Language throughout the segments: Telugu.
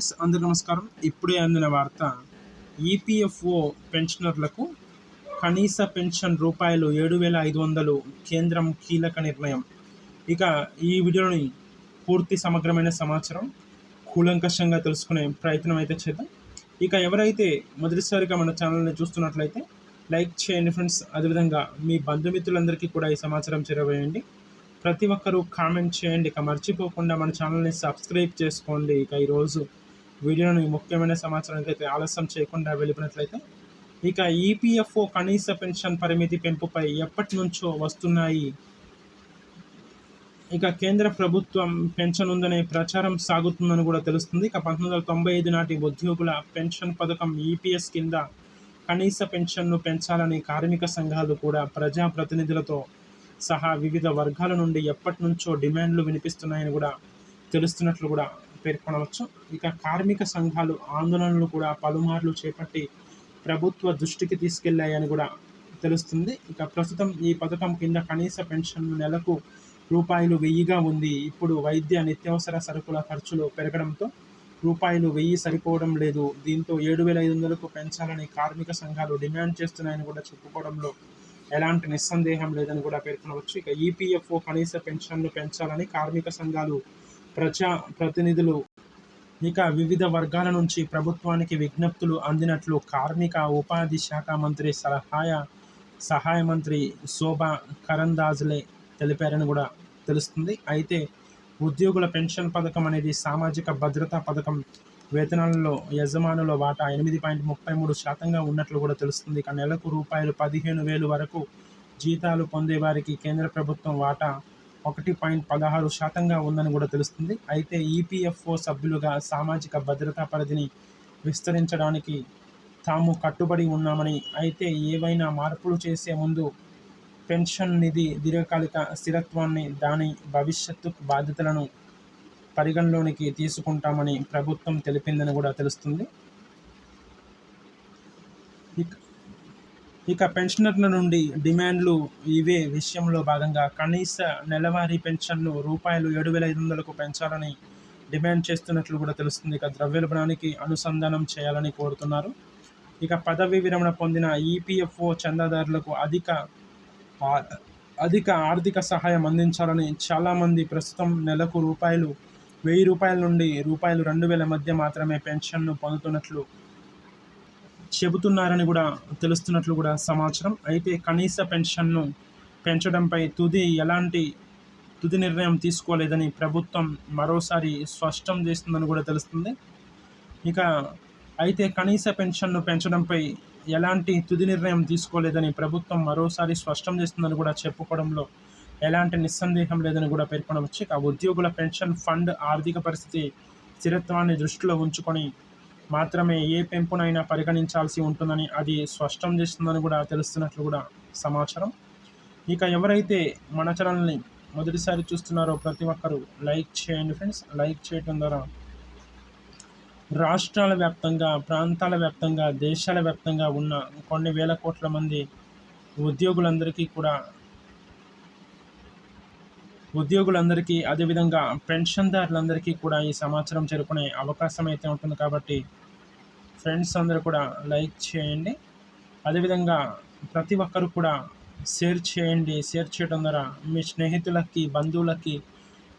ఫ్రెండ్స్, అందరికీ నమస్కారం. ఇప్పుడే అందిన వార్త. ఈపీఎఫ్ఓ పెన్షనర్లకు కనీస పెన్షన్ రూపాయలు 7,500 కేంద్రం కీలక నిర్ణయం. ఇక ఈ వీడియోని పూర్తి సమగ్రమైన సమాచారం కూలంకషంగా తెలుసుకునే ప్రయత్నం అయితే చేద్దాం. ఇక ఎవరైతే మొదటిసారిగా మన ఛానల్ని చూస్తున్నట్లయితే లైక్ చేయండి ఫ్రెండ్స్. అదేవిధంగా మీ బంధుమిత్రులందరికీ కూడా ఈ సమాచారం చేరవేయండి. ప్రతి ఒక్కరూ కామెంట్ చేయండి. ఇక మర్చిపోకుండా మన ఛానల్ని సబ్స్క్రైబ్ చేసుకోండి. ఇక ఈరోజు వీడియోని ముఖ్యమైన సమాచారానికి అయితే ఆలస్యం చేయకుండా వెళ్ళిపోయినట్లయితే, ఇక ఈపీఎఫ్ఓ కనీస పెన్షన్ పరిమితి పెంపుపై ఎప్పటి నుంచో వస్తున్నాయి. ఇక కేంద్ర ప్రభుత్వం పెంచనుందనే ప్రచారం సాగుతుందని కూడా తెలుస్తుంది. ఇక 1995 నాటి ఉద్యోగుల పెన్షన్ పథకం ఈపీఎస్ కింద కనీస పెన్షన్ను పెంచాలని కార్మిక సంఘాలు కూడా ప్రజాప్రతినిధులతో సహా వివిధ వర్గాల నుండి ఎప్పటి నుంచో డిమాండ్లు వినిపిస్తున్నాయని కూడా తెలుస్తున్నట్లు కూడా పేర్కొనవచ్చు. ఇక కార్మిక సంఘాలు ఆందోళనలు కూడా పలుమార్లు చేపట్టి ప్రభుత్వ దృష్టికి తీసుకెళ్లాయని కూడా తెలుస్తుంది. ఇక ప్రస్తుతం ఈ పథకం కింద కనీస పెన్షన్ నెలకు రూపాయలు 1000గా ఉంది. ఇప్పుడు వైద్య నిత్యావసర సరుకుల ఖర్చులు పెరగడంతో రూపాయలు 1000 సరిపోవడం లేదు. దీంతో 7,500కు పెంచాలని కార్మిక సంఘాలు డిమాండ్ చేస్తున్నాయని కూడా చెప్పుకోవడంలో ఎలాంటి నిస్సందేహం లేదని కూడా పేర్కొనవచ్చు. ఇక ఈపీఎఫ్ఓ కనీస పెన్షన్ను పెంచాలని కార్మిక సంఘాలు, ప్రజా ప్రతినిధులు ఇక వివిధ వర్గాల నుంచి ప్రభుత్వానికి విజ్ఞప్తులు అందినట్లు కార్మిక ఉపాధి శాఖ మంత్రి సహాయ మంత్రి శోభా కరందాజ్లే తెలిపారని కూడా తెలుస్తుంది. అయితే ఉద్యోగుల పెన్షన్ పథకం అనేది సామాజిక భద్రతా పథకం. వేతనాలలో యజమానుల వాటా 8.33% ఉన్నట్లు కూడా తెలుస్తుంది. ఇక నెలకు రూపాయలు 15,000 వరకు జీతాలు పొందే వారికి కేంద్ర ప్రభుత్వం వాటా 1.16% ఉందని కూడా తెలుస్తుంది. అయితే ఈపీఎఫ్ఓ సభ్యులుగా సామాజిక భద్రతా పరిధిని విస్తరించడానికి తాము కట్టుబడి ఉన్నామని, అయితే ఏవైనా మార్పులు చేసే ముందు పెన్షన్ నిధి దీర్ఘకాలిక స్థిరత్వాన్ని, దాని భవిష్యత్తు బాధ్యతలను పరిగణలోనికి తీసుకుంటామని ప్రభుత్వం తెలిపిందని కూడా తెలుస్తుంది. ఇక పెన్షనర్ల నుండి డిమాండ్లు ఇవే విషయంలో భాగంగా కనీస నెలవారీ పెన్షన్ను రూపాయలు 7,500కు పెంచాలని డిమాండ్ చేస్తున్నట్లు కూడా తెలుస్తుంది. ఇక ద్రవ్యోల్బణానికి అనుసంధానం చేయాలని కోరుతున్నారు. ఇక పదవీ విరమణ పొందిన ఈపీఎఫ్ఓ చందాదారులకు అధిక ఆర్థిక సహాయం అందించాలని చాలామంది ప్రస్తుతం నెలకు రూపాయలు 1,000 నుండి రూపాయలు 2,000 మధ్య మాత్రమే పెన్షన్ను పొందుతున్నట్లు చెబుతున్నారని కూడా తెలుస్తున్నట్లు కూడా సమాచారం. అయితే కనీస పెన్షన్ను పెంచడంపై ఎలాంటి తుది నిర్ణయం తీసుకోలేదని ప్రభుత్వం మరోసారి స్పష్టం చేస్తుందని కూడా తెలుస్తుంది. ఇక అయితే కనీస పెన్షన్ను పెంచడంపై ఎలాంటి తుది నిర్ణయం తీసుకోలేదని ప్రభుత్వం మరోసారి స్పష్టం చేస్తుందని కూడా చెప్పుకోవడంలో ఎలాంటి నిస్సందేహం లేదని కూడా పేర్కొనవచ్చు. ఇక ఉద్యోగుల పెన్షన్ ఫండ్ ఆర్థిక పరిస్థితి స్థిరత్వాన్ని దృష్టిలో ఉంచుకొని మాత్రమే ఏ పెంపునైనా పరిగణించాల్సి ఉంటుందని అది స్పష్టం చేస్తుందని కూడా తెలుస్తున్నట్లు కూడా సమాచారం. ఇక ఎవరైతే మన ఛానల్ని మొదటిసారి చూస్తున్నారో ప్రతి ఒక్కరూ లైక్ చేయండి ఫ్రెండ్స్. లైక్ చేయడం ద్వారా రాష్ట్రాల వ్యాప్తంగా, ప్రాంతాల వ్యాప్తంగా, దేశాల వ్యాప్తంగా ఉన్న కొన్ని వేల కోట్ల మంది ఉద్యోగులందరికీ అదేవిధంగా పెన్షన్దారులందరికీ కూడా ఈ సమాచారం చేరుకునే అవకాశం అయితే ఉంటుంది. కాబట్టి ఫ్రెండ్స్ అందరూ కూడా లైక్ చేయండి. అదేవిధంగా ప్రతి ఒక్కరు కూడా షేర్ చేయండి. షేర్ చేయడం ద్వారా మీ స్నేహితులకి, బంధువులకి,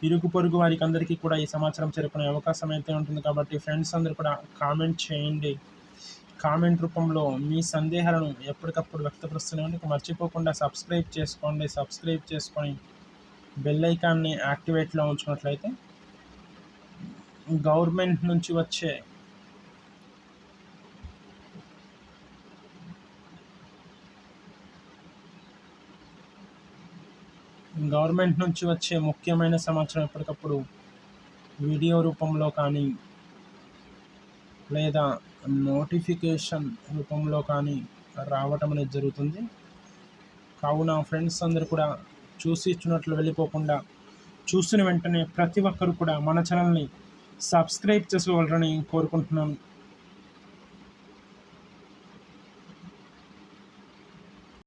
ఇరుగు పొరుగు వారికి అందరికీ కూడా ఈ సమాచారం చేరుకునే అవకాశం అయితే ఉంటుంది. కాబట్టి ఫ్రెండ్స్ అందరూ కూడా కామెంట్ చేయండి. కామెంట్ రూపంలో మీ సందేహాలను ఎప్పటికప్పుడు వ్యక్తపరుస్తూనే మర్చిపోకుండా సబ్స్క్రైబ్ చేసుకోండి. సబ్స్క్రైబ్ చేసుకొని బెల్ ఐకాన్ని యాక్టివేట్లో ఉంచుకున్నట్లయితే గవర్నమెంట్ నుంచి వచ్చే ముఖ్యమైన సమాచారం ఎప్పటికప్పుడు వీడియో రూపంలో కానీ లేదా నోటిఫికేషన్ రూపంలో కానీ రావటం అనేది జరుగుతుంది. కావున ఫ్రెండ్స్ అందరూ కూడా చూసినట్లు వెళ్ళిపోకుండా చూసిన వెంటనే ప్రతి ఒక్కరు కూడా మన ఛానల్ని సబ్స్క్రైబ్ చేసుకోగలరని కోరుకుంటున్నాను.